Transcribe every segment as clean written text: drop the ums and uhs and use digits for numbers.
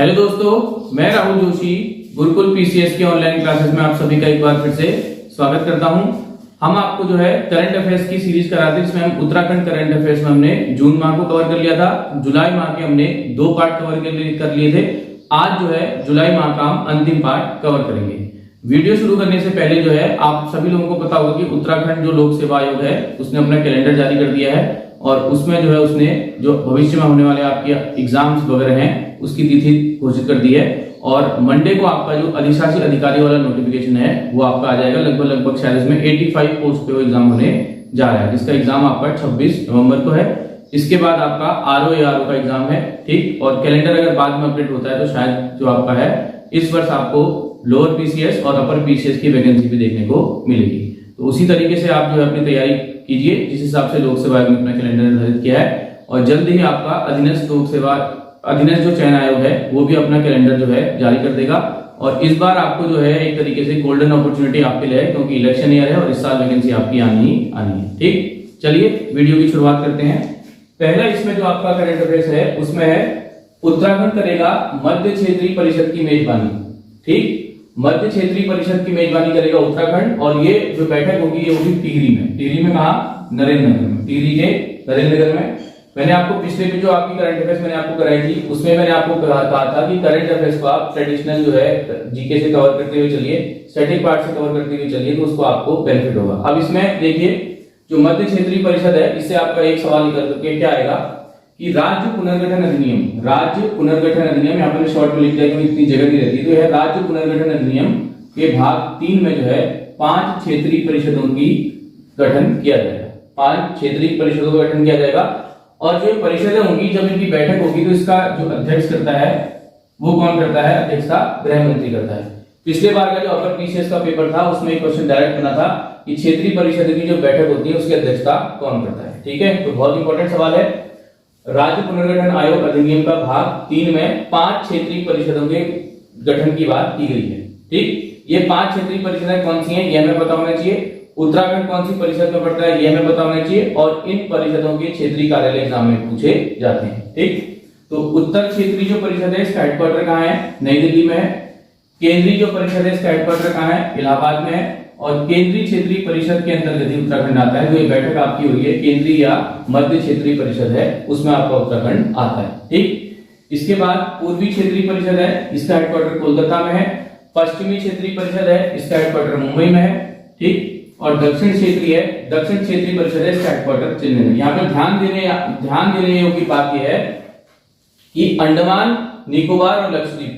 Hello दोस्तों, मैं Rahul Joshi Gurukul PCS के ऑनलाइन क्लासेस में आप सभी का एक बार फिर से स्वागत करता हूं। हम आपको जो है करंट अफेयर्स की सीरीज करा रहे थे, जिसमें हम उत्तराखंड करंट अफेयर्स में हमने जून माह को कवर कर लिया था। जुलाई माह के हमने 2 पार्ट कवर कर लिए थे। आज जो है जुलाई माह का हम अंतिम पार्ट कवर करेंगे। वीडियो शुरू करने से पहले जो है आप सभी लोगों को पता होगा कि उत्तराखंड जो लोक सेवा आयोग है उसने अपना कैलेंडर जारी कर दिया है और उसमें जो है उसने जो भविष्य में होने वाले आपके एग्जाम्स वगैरह हैं उसकी तिथि घोषित कर दी है और मंडे को आपका जो अधिशासी अधिकारी वाला नोटिफिकेशन है वो आपका आ जाएगा। लगभग शायद इसमें 85 पोस्ट पे वो एग्जाम होने जा रहा है, जिसका एग्जाम आपका 26 नवंबर को है। इसके बाद आपका आरओ का एग्जाम है, ठीक। और कैलेंडर अगर बाद में अपडेट होता है तो शायद जो आपका है इस वर्ष आपको लोअर पीसीएस और अपर पीसीएस की वैकेंसी भी देखने को मिलेगी। तो उसी तरीके से आप जो है अपनी तैयारी कीजिए जिस हिसाब से लोक सेवा आयोग ने अपना कैलेंडर निर्धारित किया है। और जल्द ही आपका अधीनस्थ जो चयन आयोग है वो भी अपना कैलेंडर जो है जारी कर देगा। और इस बार आपको जो है एक तरीके से गोल्डन अपॉर्चुनिटी आपके लिए है, क्योंकि इलेक्शन ईयर है और इस साल वैकेंसी आपकी आनी है, ठीक। चलिए वीडियो की शुरुआत करते हैं। पहला इसमें जो आपका करंट अफेयर्स है उसमें है उत्तराखंड करेगा मध्य क्षेत्रीय परिषद की मेजबानी, ठीक। मध्य क्षेत्रीय परिषद की मेजबानी करेगा उत्तराखंड और ये जो बैठक होगी ये होगी टिहरी में कहा नरेंद्र नगर में, टिहरी के नरेंद्र नगर में। मैंने आपको पिछले भी जो आपकी करंट अफेयर्स मैंने आपको कराई थी उसमें मैंने आपको कहा था कि करंट अफेयर्स को आप ट्रेडिशनल जो है जीके से कवर करते हुए चलिए, स्टैटिक पार्ट से कवर करते हुए चलिए, तो उसको आपको बेनिफिट होगा। अब इसमें देखिए जो मध्य क्षेत्रीय परिषद है इससे आपका एक सवाल निकल करके क्या आएगा कि राज्य पुनर्गठन अधिनियम यहाँ पर शॉर्ट में लिख दिया क्योंकि इतनी जगह नहीं रहती। तो यह राज्य पुनर्गठन अधिनियम के भाग 3 में जो है 5 क्षेत्रीय परिषदों की गठन किया जाएगा, 5 क्षेत्रीय परिषदों का गठन किया जाएगा। और जो परिषदें होंगी जब इनकी बैठक होगी तो इसका जो अध्यक्ष करता है वो कौन करता है? अध्यक्षता गृह मंत्री करता है। पिछले बार का जो अपर पीसीएस का पेपर था उसमें एक क्वेश्चन डायरेक्ट बना था कि क्षेत्रीय परिषद की जो बैठक होती है उसकी अध्यक्षता कौन करता है, ठीक है। तो बहुत इंपॉर्टेंट सवाल है। राज्य पुनर्गठन आयोग अधिनियम का भाग 3 में 5 क्षेत्रीय परिषदों के गठन की बात की गई है, ठीक। ये 5 क्षेत्रीय परिषदें कौन सी हैं ये हमें पता होना चाहिए। उत्तराखंड कौन सी परिषद में पड़ता है ये हमें पता होना चाहिए और इन परिषदों के क्षेत्रीय कार्यालय एग्जाम में पूछे जाते हैं, ठीक। तो उत्तर क्षेत्रीय जो परिषद है इसका हेडक्वार्टर कहाँ है? नई दिल्ली में है। केंद्रीय जो परिषद है इसका हेडक्वार्टर कहाँ है? इलाहाबाद में है। और केंद्रीय क्षेत्रीय परिषद के अंतर्गत ही उत्तराखंड आता है। जो ये बैठक आपकी हुई है केंद्रीय या मध्य क्षेत्रीय परिषद है उसमें आपका उत्तराखंड आता है, ठीक। इसके बाद पूर्वी क्षेत्रीय परिषद है, इसका हेडक्वार्टर कोलकाता में है। पश्चिमी क्षेत्रीय परिषद है, इसका हेडक्वार्टर मुंबई में है, ठीक। और दक्षिण क्षेत्रीय परिषद है, इसका हेडक्वार्टर चेन्नई में। यहाँ पे ध्यान देने योग्य बात यह है कि अंडमान निकोबार और लक्षद्वीप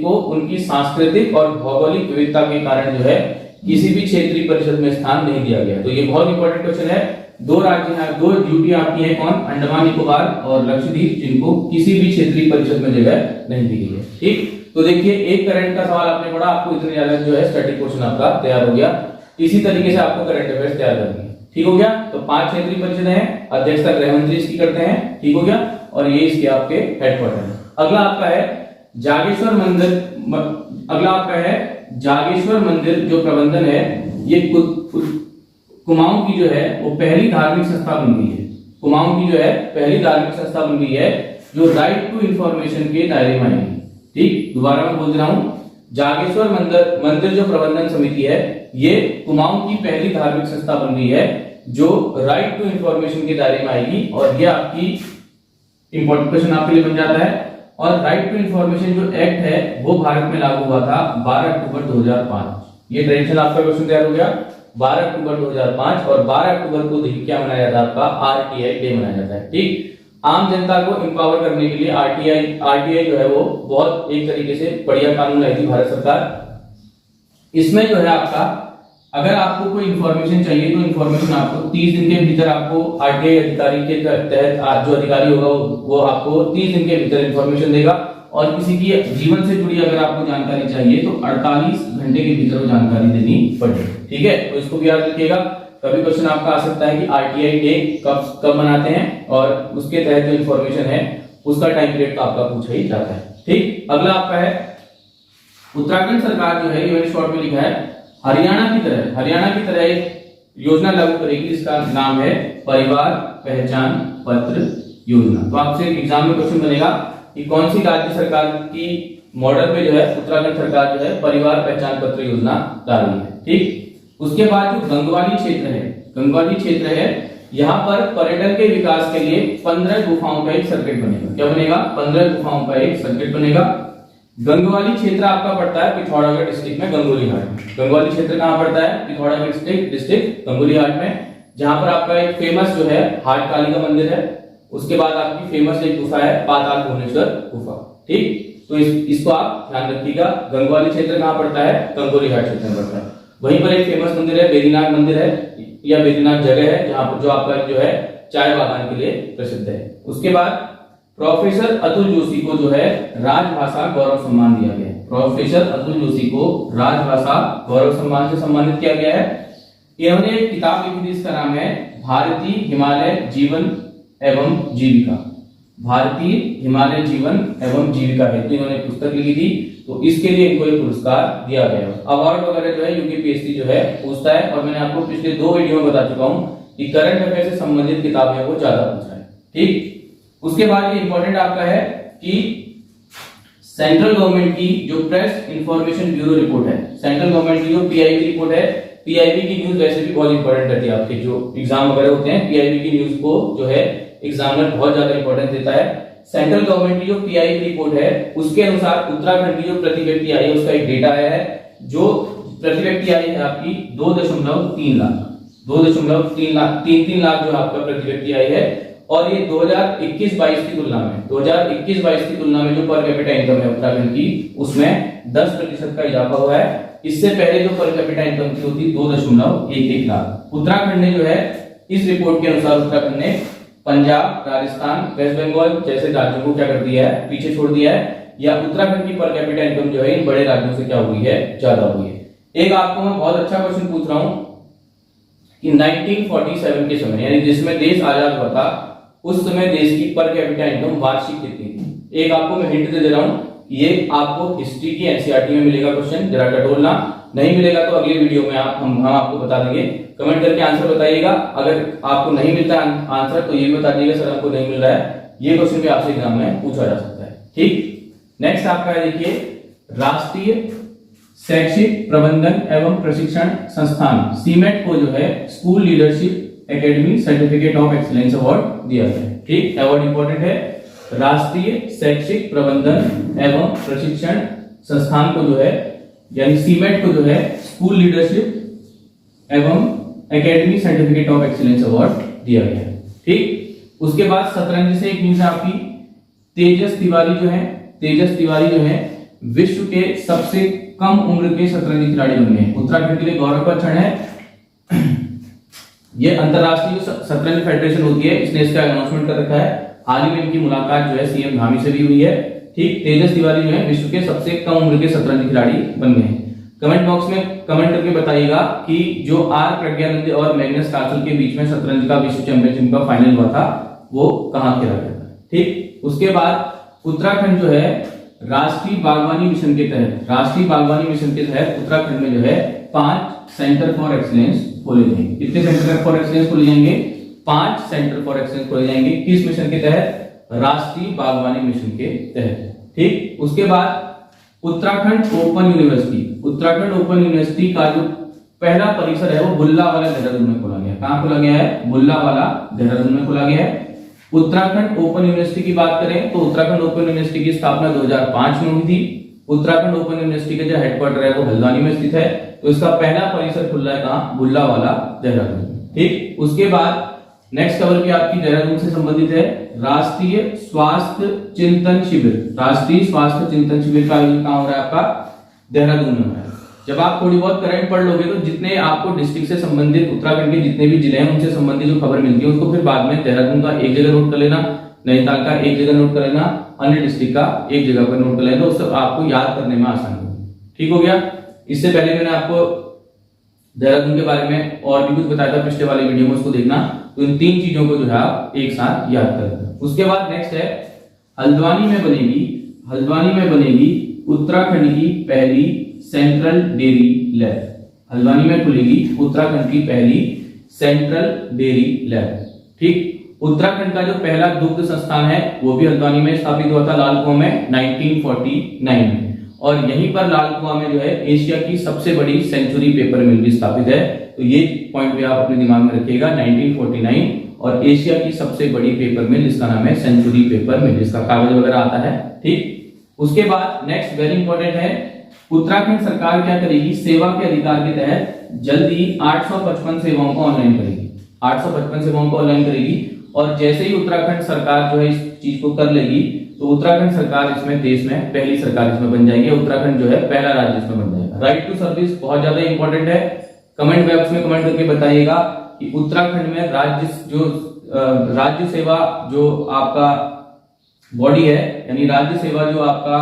को उनकी सांस्कृतिक और भौगोलिक विविधता के कारण जो है किसी भी क्षेत्रीय परिषद में स्थान नहीं दिया गया। तो ये बहुत इंपॉर्टेंट क्वेश्चन है। दो ड्यूटी आपकी है कौन? अंडमान निकोबार और लक्षद्वीप, जिनको किसी भी क्षेत्रीय परिषद में जगह नहीं दी गई है, ठीक। तो देखिए एक करंट का सवाल आपने पढ़ा, आपको इतने ज्यादा जो है स्टैटिक क्वेश्चन आपका तैयार हो गया। इसी तरीके से आपको करंट अफेयर्स तैयार करनी है, ठीक हो गया। तो 5 क्षेत्रीय परिषदें हैं, अध्यक्षता गृह मंत्री इसकी करते हैं, ठीक हो गया। और ये इसके आपके हेडक्वार्टर है। अगला आपका है जागेश्वर मंदिर जो प्रबंधन है ये कुमाऊं की जो है वो पहली धार्मिक संस्था बन गई है। कुमाऊं की जो है पहली धार्मिक संस्था बन गई है जो राइट टू इंफॉर्मेशन के दायरे में आएगी, ठीक। दोबारा मैं बोल रहा हूं, जागेश्वर मंदिर जो प्रबंधन समिति है ये कुमाऊं की पहली धार्मिक संस्था बन गई है जो राइट टू इंफॉर्मेशन के दायरे में आएगी। और ये आपकी इंपॉर्टेंट क्वेश्चन आपके लिए बन जाता है। और राइट टू इंफॉर्मेशन जो एक्ट है वो भारत में लागू हुआ था 12 अक्टूबर 2005। ये ट्रेडिशनल आपका क्वेश्चन तैयार हो गया 12 अक्टूबर 2005। और 12 अक्टूबर को क्या मनाया जाता है? आपका आरटीआई डे मनाया जाता है, ठीक। आम जनता को एम्पावर करने के लिए आरटीआई जो है वो बहुत एक तरीके से बढ़िया कानून लाई थी भारत सरकार। इसमें जो है आपका अगर आपको कोई इंफॉर्मेशन चाहिए तो इंफॉर्मेशन आपको 30 दिन के भीतर आपको आरटीआई अधिकारी के तहत जो अधिकारी होगा वो आपको 30 दिन के भीतर इंफॉर्मेशन देगा। और किसी की जीवन से जुड़ी अगर आपको जानकारी चाहिए तो 48 घंटे के भीतर वो जानकारी देनी पड़ेगी, ठीक है। तो इसको भी याद रखिएगा। कभी क्वेश्चन आपका आ सकता है कि आरटीआई डे कब मनाते हैं और उसके तहत जो इंफॉर्मेशन है उसका टाइम पीरियड तो आपका पूछा ही जाता है, ठीक। अगला आपका है उत्तराखंड सरकार जो है ये मैंने शॉर्ट में लिखा है हरियाणा की तरह एक योजना लागू करेगी जिसका नाम है परिवार पहचान पत्र योजना। तो आपसे एग्जाम में क्वेश्चन बनेगा कि कौन सी राज्य सरकार की मॉडल पे जो है उत्तराखंड सरकार जो है परिवार पहचान पत्र योजना ला रही है। ठीक, उसके बाद जो गंगवाली क्षेत्र है, गंगवाली क्षेत्र है, यहाँ पर पर्यटन के विकास के लिए 15 गुफाओं का एक सर्किट बनेगा। क्या बनेगा? 15 गुफाओं का एक सर्किट बनेगा। गंगवाली क्षेत्र आपका पड़ता है पिथौरागढ़ डिस्ट्रिक्ट में, गंगोली हाट में। गंगवाली क्षेत्र कहाँ पड़ता है? पिथौरागढ़ डिस्ट्रिक्ट गंगोली हाट में, जहां पर आपका एक फेमस जो है हाट काली का मंदिर है। उसके बाद आपकी फेमस एक गुफा है पाताल भुवनेश्वर गुफा। ठीक, तो इसको आप ध्यान रखिएगा। गंगवाली क्षेत्र कहाँ पड़ता है? गंगोली घाट क्षेत्र में पड़ता है। वहीं पर एक फेमस मंदिर है बेदीनाथ मंदिर है, या बेदीनाथ जगह है, जहां पर जो आपका जो है चाय बागान के लिए प्रसिद्ध है। उसके बाद प्रोफेसर अतुल जोशी को जो है राजभाषा गौरव सम्मान दिया गया है। प्रोफेसर अतुल जोशी को राजभाषा गौरव सम्मान से सम्मानित किया गया है। इन्होंने एक किताब लिखी थी, इसका नाम है भारतीय हिमालय जीवन एवं जीविका। भारतीय हिमालय जीवन एवं जीविका हेतु इन्होंने पुस्तक लिखी थी, तो इसके लिए इनको एक पुरस्कार दिया गया। अवार्ड वगैरह जो है यूपीएससी जो है पूछता है, और मैंने आपको पिछले 2 वीडियो में बता चुका हूं कि करंट अफेयर से संबंधित किताबें वो ज्यादा पूछा है। ठीक, उसके बाद ये इंपॉर्टेंट आपका है कि सेंट्रल गवर्नमेंट की जो प्रेस इंफॉर्मेशन ब्यूरो रिपोर्ट है, सेंट्रल गवर्नमेंट की जो पीआईबी रिपोर्ट है, पीआईबी की न्यूज वैसे भी बहुत इंपॉर्टेंट रहती है। आपके जो एग्जाम वगैरह होते हैं, पीआईबी की न्यूज को जो है एग्जामिनर बहुत ज्यादा इंपॉर्टेंस देता है। सेंट्रल गवर्नमेंट की जो पीआईबी रिपोर्ट है, उसके अनुसार उत्तराखंड की जो प्रति व्यक्ति आय है, उसका एक डेटा आया है। जो प्रति व्यक्ति आय है आपकी 2.3 लाख, 2.3 लाख, 3 लाख जो आपका प्रति व्यक्ति आय है। और ये 2021-22 की तुलना में, 2021-22 की तुलना में जो पर कैपिटा इनकम है उत्तराखंड की, उसमें 10% का इजाफा हुआ है। इससे पहले जो पर कैपिटा इनकम की होती 2.11 लाख। उत्तराखंड ने जो है इस रिपोर्ट के अनुसार उत्तराखंड ने पंजाब, राजस्थान, वेस्ट बंगाल जैसे राज्यों को क्या कर दिया है? पीछे छोड़ दिया है, या उत्तराखंड की पर कैपिटा इनकम जो है इन बड़े राज्यों से क्या हुई है? ज्यादा हुई है। एक आपको मैं बहुत अच्छा क्वेश्चन पूछ रहा हूं कि 1947 के समय, यानी जिसमें देश आजाद हुआ था, उस समय देश की पर कैपिटा इनकम वार्षिक कितनी थी? एक आपको मैं हिंट दे रहा हूं, ये आपको हिस्ट्री की एनसीईआरटी में मिलेगा क्वेश्चन, जरा टटोलना। नहीं मिलेगा तो अगले वीडियो में हम आपको बता देंगे। कमेंट करके आंसर बताइएगा। अगर आपको नहीं मिलता आंसर तो ये बता दीजिएगा सर हमको नहीं मिल रहा है। ये क्वेश्चन भी आपसे एग्जाम में पूछा जा सकता है। ठीक, नेक्स्ट आपका है देखिए, राष्ट्रीय शैक्षिक प्रबंधन एवं प्रशिक्षण संस्थान सीमेट को जो है school leadership academy certificate of excellence award दिया गया है। ठीक, अवार्ड इंपॉर्टेंट है। राष्ट्रीय शैक्षिक प्रबंधन एवं प्रशिक्षण संस्थान को जो है, यानी सीमेट को जो है स्कूल लीडरशिप एवं academy certificate of excellence award दिया गया है। ठीक, उसके बाद शतरंज से एक न्यूज है आपकी, तेजस तिवारी जो है विश्व के सबसे कम उम्र के शतरंज खिलाड़ी बन गए। उत्तराखंड के लिए गौरव का क्षण है। ये अंतरराष्ट्रीय शतरंज फेडरेशन होती है, इसने इसका अनाउंसमेंट कर रखा है। हाल ही में इनकी मुलाकात जो है सीएम धामी से भी हुई है। ठीक, तेजस तिवारी जो है विश्व के सबसे कम उम्र के शतरंज खिलाड़ी बन गए हैं। कमेंट बॉक्स में कमेंट करके बताइएगा कि जो आर प्रज्ञानंद और मैग्नस कार्लसन के बीच में शतरंज का विश्व चैंपियनशिप का फाइनल हुआ था, वो कहां खेला गया था। ठीक, उसके बाद उत्तराखंड जो है राष्ट्रीय बागवानी मिशन के तहत उत्तराखंड में जो है 5 सेंटर फॉर एक्सीलेंस खोले जाएंगे। कितने सेंटर फॉर एक्सीलेंस खोले जाएंगे? 5 सेंटर फॉर एक्सीलेंस खोले जाएंगे। किस मिशन के तहत? राष्ट्रीय बागवानी मिशन के तहत। ठीक, उसके बाद उत्तराखंड ओपन यूनिवर्सिटी का जो पहला परिसर है वो बुल्लावाला देहरादून में खोला गया है। कहां खोला गया है? बुल्लावाला देहरादून में खोला गया है। उत्तराखंड ओपन यूनिवर्सिटी की बात करें तो उत्तराखंड ओपन यूनिवर्सिटी की स्थापना 2005 में हुई थी। उत्तराखंड ओपन यूनिवर्सिटी का जो हेडक्वार्टर है वो हल्द्वानी में स्थित है, तो इसका पहला परिसर खुला है कहां? बुल्लावाला देहरादून। ठीक, उसके बाद नेक्स्ट कवर भी आपकी देहरादून से संबंधित है। राष्ट्रीय स्वास्थ्य चिंतन शिविर का आयोजन कहां हो रहा है आपका? देहरादून में हो रहा है। जब आप थोड़ी बहुत करंट पढ़ लोगे तो जितने आपको डिस्ट्रिक्ट से संबंधित उत्तराखंड के जितने भी जिले हैं उनसे संबंधित जो खबर मिलती है उसको फिर बाद में देहरादून का एक जगह नोट कर लेना, नैनीताल का एक जगह नोट कर लेना, अन्य डिस्ट्रिक्ट का एक जगह पर नोट कर लेना, उससे आपको याद करने में आसानी होगी। ठीक हो गया। इससे पहले मैंने आपको देहरादून के बारे में और भी कुछ बताया था पिछले वाले वीडियो में, उसको देखना। तो इन 3 चीजों को जो है आप एक साथ याद कर लेना। उसके बाद नेक्स्ट है हल्द्वानी में बनेगी उत्तराखंड की पहली सेंट्रल डेयरी लैब। हल्द्वानी में खुलेगी उत्तराखंड की पहली सेंट्रल डेयरी लैब। ठीक, उत्तराखंड का जो पहला दुग्ध संस्थान है वो भी हल्द्वानी में स्थापित हुआ था, लाल कुआं में 1949 में। और यहीं पर लाल कुआं में जो है एशिया की सबसे बड़ी सेंचुरी पेपर मिल भी स्थापित है। तो ये पॉइंट भी आप अपने दिमाग में रखिएगा, 1949 और एशिया की सबसे बड़ी पेपर मिल, इसका नाम है सेंचुरी पेपर मिल, जिसका कागज वगैरह आता है। ठीक, उसके बाद नेक्स्ट वेरी इंपॉर्टेंट है, उत्तराखंड सरकार क्या करेगी, सेवा के अधिकार के तहत जल्दी 855 सेवाओं को ऑनलाइन करेगी। 855 सेवाओं को ऑनलाइन करेगी और जैसे ही उत्तराखंड सरकार जो है इस चीज को कर लेगी तो उत्तराखंड सरकार इसमें देश में पहली सरकार इसमें बन जाएगी। उत्तराखंड जो है पहला राज्य इसमें बन जाएगा। राइट टू सर्विस बहुत ज्यादा इंपॉर्टेंट है। कमेंट बॉक्स में कमेंट करके बताइएगा कि उत्तराखंड में राज्य सेवा जो आपका बॉडी है, यानी राज्य सेवा जो आपका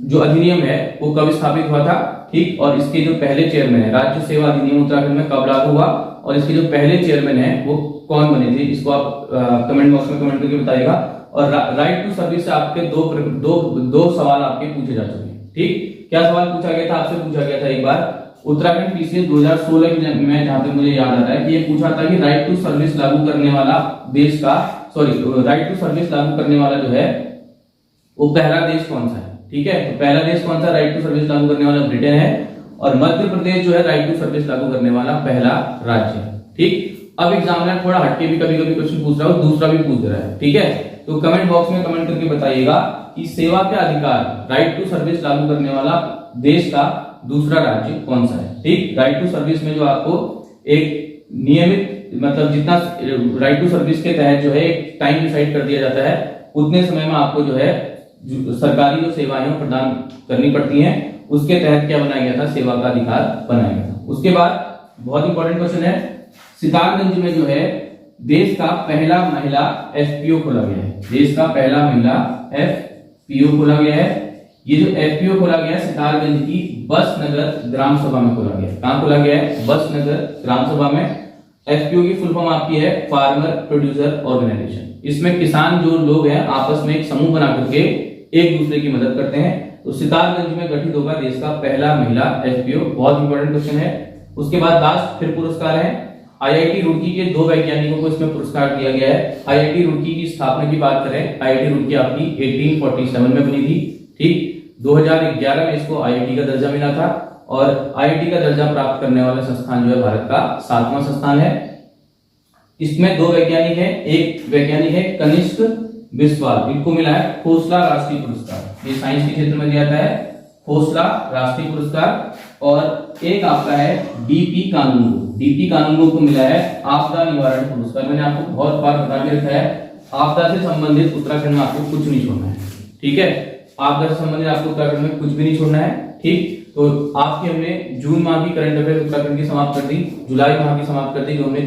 जो अधिनियम है वो कब स्थापित हुआ था। ठीक, और इसके जो पहले चेयरमैन है, राज्य सेवा अधिनियम उत्तराखंड में कब लागू हुआ और इसके जो पहले चेयरमैन है वो कौन बने थे, इसको आप कमेंट बॉक्स में कमेंट करके बताइएगा। और राइट टू सर्विस से आपके दो सवाल आपके पूछे जा चुके हैं। ठीक, क्या सवाल पूछा गया था, आपसे पूछा गया था एक बार उत्तराखंड पीसीएस 2016 में, जहां तक मुझे याद आ रहा है कि ये पूछा था कि राइट टू सर्विस लागू करने वाला देश का, राइट टू सर्विस लागू करने वाला जो है वो पहला देश कौन सा है। ठीक है, तो पहला देश कौन सा राइट टू सर्विस लागू करने वाला, ब्रिटेन है। और मध्य प्रदेश जो है राइट टू सर्विस लागू करने वाला पहला राज्य है। ठीक, अब एग्जामिनर थोड़ा हटके भी कभी कभी क्वेश्चन पूछ रहा है, दूसरा भी पूछ रहा है। ठीक है, तो कमेंट बॉक्स में कमेंट करके बताइएगा कि सेवा के अधिकार राइट टू सर्विस लागू करने वाला देश का दूसरा राज्य कौन सा है। ठीक, राइट टू सर्विस में जो आपको एक नियमित, मतलब जितना राइट टू सर्विस के तहत जो है एक टाइम डिसाइड कर दिया जाता है, उतने समय में आपको जो है सरकारी जो सेवाएं प्रदान करनी पड़ती हैं, उसके तहत क्या बनाया गया था, सेवा का अधिकार बनाया गया था। उसके बाद बहुत इंपॉर्टेंट क्वेश्चन है, सितारगंज में जो है देश का पहला महिला एफपीओ खोला गया है। देश का पहला महिला एफपीओ खोला गया है। ये जो एफपीओ खोला गया है सितारगंज की बस नगर ग्राम सभा में खोला गया है। कहां खोला गया है, बस नगर ग्राम सभा में। एफपीओ की फुल फॉर्म आपकी है फार्मर प्रोड्यूसर ऑर्गेनाइजेशन। इसमें किसान जो लोग हैं आपस में एक समूह बना करके एक दूसरे की मदद करते हैं। तो सितारगंज में गठित होगा देश का पहला महिला एफपीओ। बहुत इंपॉर्टेंट क्वेश्चन है। उसके बाद लास्ट फिर पुरस्कार है, आईआईटी रुड़की के 2 वैज्ञानिकों को इसमें पुरस्कार दिया गया है। आईआईटी रुड़की की स्थापना की बात करें, आईआईटी रुड़की आपकी 1847 में बनी थी। ठीक, 2011 में इसको आईआईटी का दर्जा मिला था और आईआईटी का दर्जा प्राप्त करने वाला संस्थान जो है भारत का 7वां संस्थान है। इसमें 2 वैज्ञानिक हैं, एक वैज्ञानिक है कनिष्क बिस्वाल, इनको मिला है खोसला राष्ट्रीय पुरस्कार। ये साइंस के क्षेत्र में दिया जाता है, खोसला राष्ट्रीय पुरस्कार। और एक आपका है डीपी कानूनगो को मिला है आपदा निवारण पुरस्कार। मैंने आपको बहुत बार बता के रखा है, आपदा से संबंधित उत्तराखंड में आपको कुछ नहीं छोड़ना है। ठीक है, आपदा से संबंधित आपको उत्तराखंड में कुछ भी नहीं छोड़ना है। ठीक, तो आपकी हमने जून माह की करंट अफेयर उत्तराखंड की समाप्त कर दी, जुलाई माह की समाप्त कर दी, जो हमने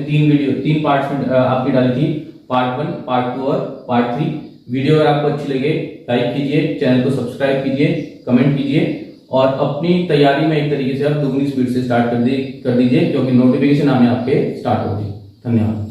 3 पार्ट्स में आपकी डाली थी, पार्ट 1, पार्ट 2 और पार्ट 3। वीडियो अगर आपको अच्छी लगे लाइक कीजिए, चैनल को सब्सक्राइब कीजिए, कमेंट कीजिए और अपनी तैयारी में एक तरीके से आप दुगनी स्पीड से स्टार्ट कर दीजिए, क्योंकि नोटिफिकेशन आने आपके स्टार्ट होगी। धन्यवाद।